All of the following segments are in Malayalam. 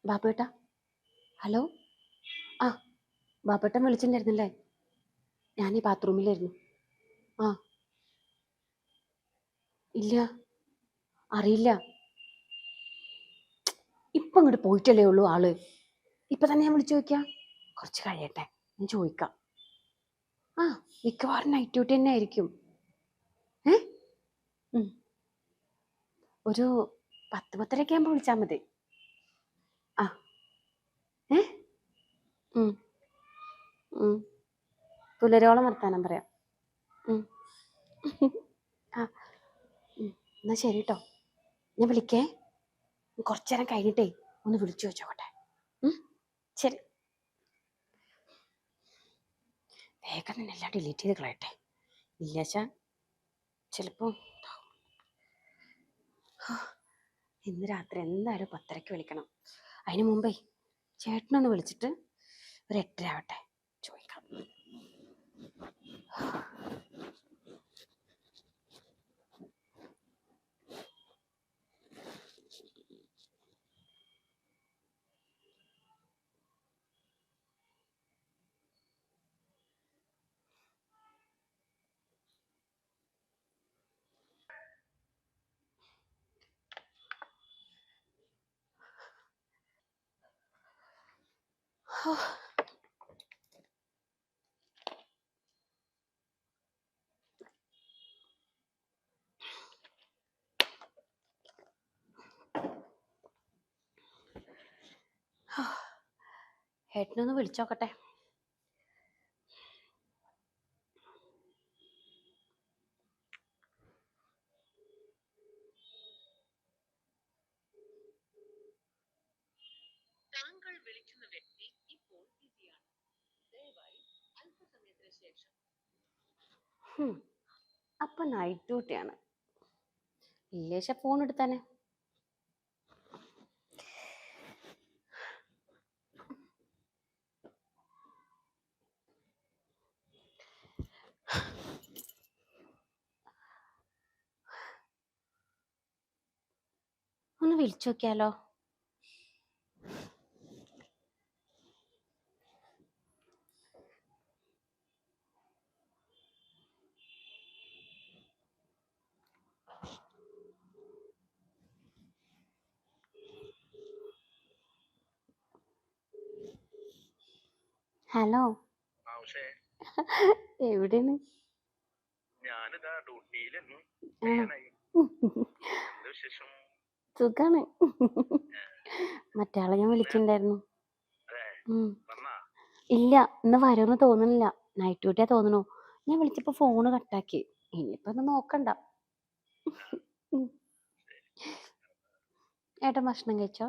ബാബുവേട്ടാ, ഹലോ. ആ, ബാബുവേട്ടൻ വിളിച്ചിട്ടുണ്ടായിരുന്നില്ലേ? ഞാൻ ഈ ബാത്റൂമിലായിരുന്നു. ആ, ഇല്ല, അറിയില്ല. ഇപ്പം ഇങ്ങോട്ട് പോയിട്ടല്ലേ ഉള്ളൂ ആള്. ഇപ്പം തന്നെ ഞാൻ വിളിച്ചു ചോദിക്കാം. കുറച്ച് കഴിയട്ടെ, ഞാൻ ചോദിക്കാം. ആ, മിക്കവാറും നൈറ്റ് ഡ്യൂട്ടി തന്നെ ആയിരിക്കും. ഏ ഉം. ഒരു 10-10:30 ആകുമ്പോൾ വിളിച്ചാൽ മതി. ആ, ഏ ഉം, ഉം. പുലരോളം വർത്താനം പറയാം. ആ, എന്നാ ശരി കേട്ടോ, ഞാൻ വിളിക്കേ. കുറച്ചു നേരം കഴിഞ്ഞിട്ടേ ഒന്ന് വിളിച്ചു വെച്ചോട്ടെ. ശരി. വേഗം തന്നെ എല്ലാം ഡിലീറ്റ് ചെയ്ത് കളയട്ടെ. ഇല്ലാച്ചാ ചിലപ്പോൾ ഇന്ന് രാത്രി എന്തായാലും 10:30 വിളിക്കണം. അതിന് മുമ്പേ ചേട്ടനൊന്ന് വിളിച്ചിട്ട് ഒരു 8:30 ആവട്ടെ, ചോദിക്കാം. ഏട്ടനൊന്ന് വിളിച്ചോക്കട്ടെ. താങ്കൾ വിളിക്കുന്ന വ്യക്തി ഇപ്പോൾ ബിസിയാണ്. ദയവായി അല്പസമയത്തിന് ശേഷം. അപ്പൊ നൈറ്റ് ഡ്യൂട്ടിയാണ്. ഇല്ലേശ ഫോൺ എടുത്താനെ. ഒന്ന് വിളിച്ചു നോക്കിയാലോ? ഹലോ, എവിടെയാണ്? ഞാനിതാ ഡ്യൂട്ടിയിലെന്നു. സുഖാണ്. മറ്റാളെ ഞാൻ വിളിച്ചിട്ടുണ്ടായിരുന്നു. ഇല്ല, ഇന്ന് വരുമെന്ന് തോന്നുന്നില്ല. നൈറ്റ് ഡ്യൂട്ടിയാ തോന്നണു. ഞാൻ വിളിച്ചപ്പോ ഫോണ് കട്ടാക്കി. ഇനിയിപ്പോ ഒന്ന് നോക്കണ്ട. ഏട്ടൻ ഭക്ഷണം കഴിച്ചോ?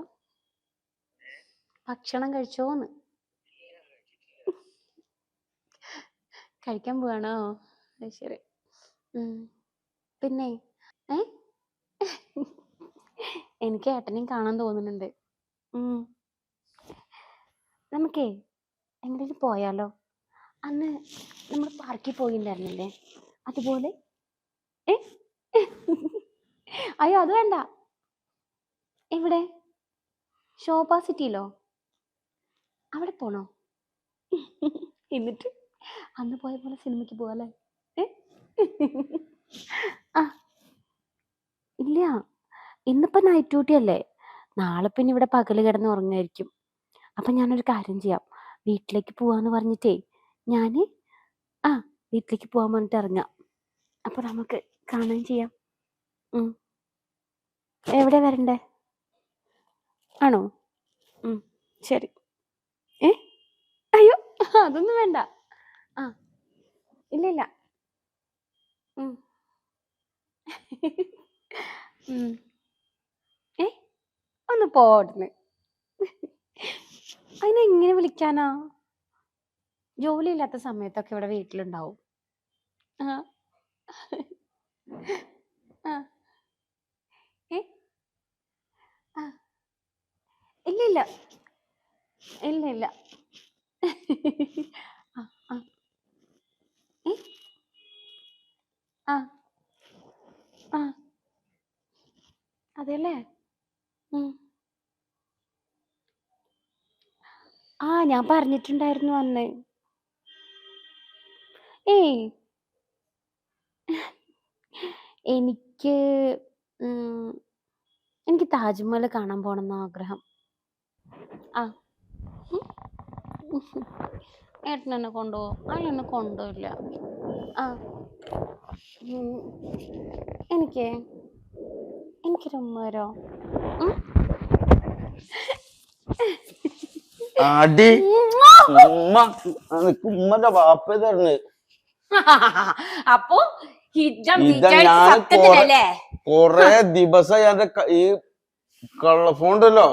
ഭക്ഷണം കഴിച്ചോന്ന്? കഴിക്കാൻ പോവാണോ? ശരി. പിന്നെ എനിക്ക് ഏട്ടനെയും കാണാൻ തോന്നുന്നുണ്ട്. നമുക്കേ എങ്ങോട്ടേലും പോയാലോ? അന്ന് നമ്മൾ പാർക്കിൽ പോയിണ്ടായിരുന്നില്ലേ, അതുപോലെ. അയ്യോ, അത് വേണ്ട. എവിടെ? ശോഭാ സിറ്റിയിലോ? അവിടെ പോണോ? എന്നിട്ട് അന്ന് പോയ പോലെ സിനിമയ്ക്ക് പോവാല്ലേ? ആ, ഇല്ല, ഇന്നിപ്പോ നൈറ്റ് ഡ്യൂട്ടി അല്ലേ. നാളെ പിന്നെ ഇവിടെ പകല് കിടന്ന് ഉറങ്ങായിരിക്കും. അപ്പൊ ഞാനൊരു കാര്യം ചെയ്യാം. വീട്ടിലേക്ക് പോവാന്ന് പറഞ്ഞിട്ടേ ഞാന് വീട്ടിലേക്ക് പോവാൻ പറഞ്ഞിട്ട് ഇറങ്ങാം. അപ്പൊ നമുക്ക് കാണുകയും ചെയ്യാം. എവിടെ വരണ്ടേ? ആണോ? ശരി. അയ്യോ, അതൊന്നും വേണ്ട. ഇല്ല. ഒന്ന് പോടുന്ന്. അതിനെങ്ങനെ വിളിക്കാനാ? ജോലി ഇല്ലാത്ത സമയത്തൊക്കെ ഇവിടെ വീട്ടിലുണ്ടാവും. ഇല്ല. അതെല്ലേ? ആ ഞാൻ പറഞ്ഞിട്ടുണ്ടായിരുന്നു അന്ന്. ഏയ് എനിക്ക് ഉം, എനിക്ക് താജ്മഹൽ കാണാൻ പോണെന്ന് ആഗ്രഹം. ആ ഏട്ടൻ എന്നെ കൊണ്ടുപോകും? അയാൾ എന്നെ കൊണ്ടുപോയില്ല. ആ ഉം, എനിക്ക് എനിക്കൊരു ഉമ്മ തരോ? അടി ഉമ്മ എനിക്ക് ഉമ്മന്റെ വാപ്പ തരുന്നത്. അപ്പൊ ഇതാ ഞാൻ കൊറേ ദിവസമായി എന്റെ ഈ കള്ളഫോൺ ഉണ്ടല്ലോ,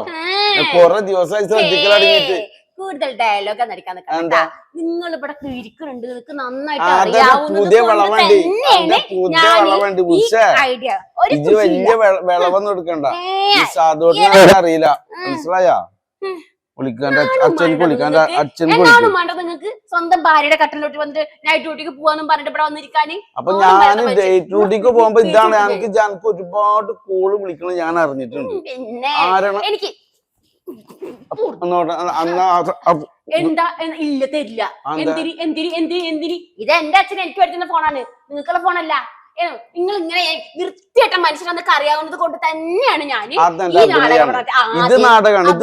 കൊറേ ദിവസമായി ശ്രദ്ധിക്കലടങ്ങിട്ട്. കൂടുതൽ ഡയലോഗ് നടിക്കാൻ നിൽക്കണ്ട. നിങ്ങൾ ഇവിടെ ഇരിക്കുന്നുണ്ട്, നിനക്ക് നന്നായിട്ട് അതൊക്കെ അറിയാവുന്നത് പുതിയ കൊണ്ട് വിളവണ്ടി, തന്നെയാണ് പുതിയ ഞാൻ വിളവണ്ടി ഈ ബുഷേ. ഐഡിയ. ഒരു ഇത് വലിയ വിളവൊന്നും എടുക്കണ്ട. ഈ സാധുവിനെ അറിയില്ല, മനസ്സിലായാ? വിളിക്കാന്റെ അച്ഛൻ വിളിക്കാന്റെ അച്ഛൻ എന്നാണ് വേണ്ടത് നിങ്ങൾക്ക്? സ്വന്തം ഭാര്യയുടെ കട്ടിലോട്ട് വന്നിട്ട് നൈറ്റ് ഡ്യൂട്ടിക്ക് പോവാന്നും പറഞ്ഞിട്ട് ഇവിടെ വന്നിരിക്കാന്? അപ്പൊ ഞാൻ നൈറ്റ് ഡ്യൂട്ടിക്ക് പോകുമ്പോ ഇതാണ് എനിക്ക് ഒരുപാട് കോള് വിളിക്കണം ഞാൻ അറിഞ്ഞിട്ടുണ്ട്. പിന്നെ ആരാണ് എനിക്ക് എന്താ ഇല്ല, തരില്ല. എന്തിരി എന്തിരി എന്തിരി എന്തിരി? ഇത് എന്റെ അച്ഛൻ എനിക്ക് പഠിക്കുന്ന ഫോണാണ്, നിങ്ങൾക്കുള്ള ഫോണല്ല. നിങ്ങൾ ഇങ്ങനെ വൃത്തിയായിട്ട മനുഷ്യനെന്നൊക്കെ അറിയാവുന്നത് കൊണ്ട് തന്നെയാണ് ഞാൻ ഈ നാടകമാണ്.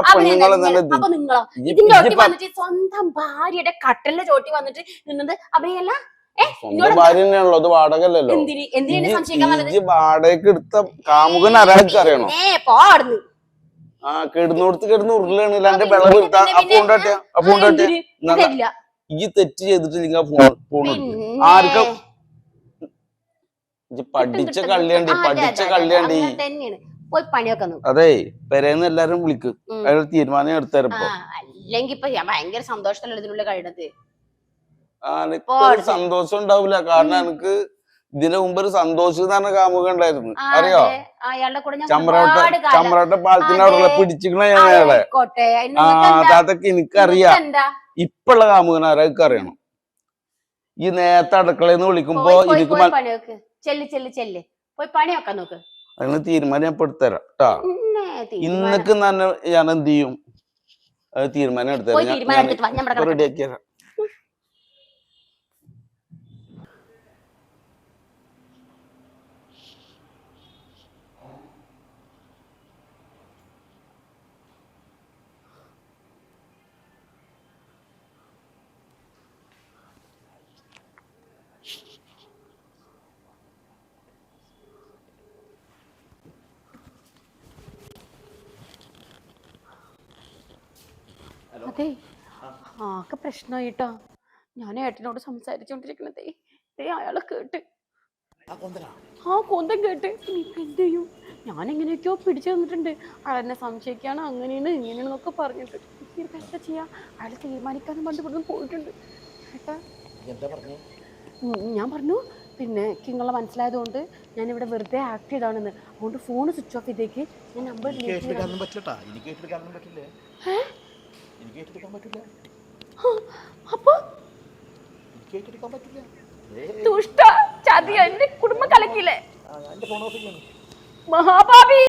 അപ്പൊ നിങ്ങളോ ഇതിന്റെ ചോട്ടി വന്നിട്ട് സ്വന്തം ഭാര്യയുടെ കട്ടലിന്റെ ചോട്ടി വന്നിട്ട് നിന്നത് അഭിനയല്ല? ഭാര്യനുള്ളത് വാടകല്ലോ. എന്തിന് എന്തിനെ സംശയിക്കാൻ? വാടകയ്ക്ക് എടുത്ത കാമുകൻ ആരാൾക്ക് അറിയണോ? പോടുന്നു ആ കിടന്നോടത്ത് കിടന്ന് ഉരുളാണ് എന്റെ വെള്ളം ഈ തെറ്റ് ചെയ്തിട്ടില്ല. ഫോൺ ആർക്കും പഠിച്ച കള്ളിയാണ്ടി പോയി പണിയൊക്കെ. അതെ പെരേന്ന് എല്ലാരും വിളിക്കും, അയാൾ തീരുമാനം എടുത്തരപ്പോ. അല്ലെങ്കിൽ ഇപ്പൊ ഞാൻ ഭയങ്കര സന്തോഷത്തിലുള്ള ഇതിനുള്ള കഴിയുന്നത്. സന്തോഷം ഉണ്ടാവില്ല, കാരണം എനിക്ക് ഇതിന് മുമ്പ് ഒരു സന്തോഷം എന്ന് പറഞ്ഞ കാമുക ഉണ്ടായിരുന്നു, അറിയോ? ചമ്രോട്ട പാലത്തിന്റെ അവിടെ പിടിച്ചിക്കണ അയാളെ. അതൊക്കെ എനിക്കറിയാം. ഇപ്പുള്ള കാമുകൻ ആരൊക്കെ അറിയണം. ഈ നേരത്തെ അടുക്കളന്ന് വിളിക്കുമ്പോ എനിക്ക് അതിന് തീരുമാനം ഞാൻ പെടുത്തരാം കേട്ടാ. ഇന്നൊക്കെ ഞാൻ എന്ത് ചെയ്യും, അത് തീരുമാനം എടുത്തരാം, റെഡിയാക്കിയരാം. അതെ ആകെ പ്രശ്നമായിട്ടോ. ഞാൻ ഏട്ടനോട് സംസാരിച്ചോണ്ടിരിക്കണതേ അയാളെ കേട്ട്, ആ കൊന്തം കേട്ട്. ഇനിയിപ്പോ എന്ത് ചെയ്യും? ഞാൻ എങ്ങനെയൊക്കെയോ പിടിച്ചു തന്നിട്ടുണ്ട്. അയാളെന്നെ സംശയിക്കാണ്, അങ്ങനെയാണ് ഇങ്ങനെയാണെന്നൊക്കെ പറഞ്ഞിട്ട്. ഇനിയിപ്പോ എന്താ ചെയ്യാ? അയാൾ തീരുമാനിക്കാനും പണ്ട് ഇവിടുന്ന് പോയിട്ടുണ്ട്. ഏട്ടാ ഞാൻ പറഞ്ഞു പിന്നെ നിങ്ങളെ മനസ്സിലായതുകൊണ്ട് ഞാൻ ഇവിടെ വെറുതെ ആക്ട് ചെയ്താണെന്ന്. അതുകൊണ്ട് ഫോൺ സ്വിച്ച് ഓഫ് ചെയ്തേക്ക്. ഞാൻ നമ്പർ അപ്പൊ ദുഷ്ട ചതി എന്റെ കുടുംബം കലക്കില്ലേ മഹാഭാവി.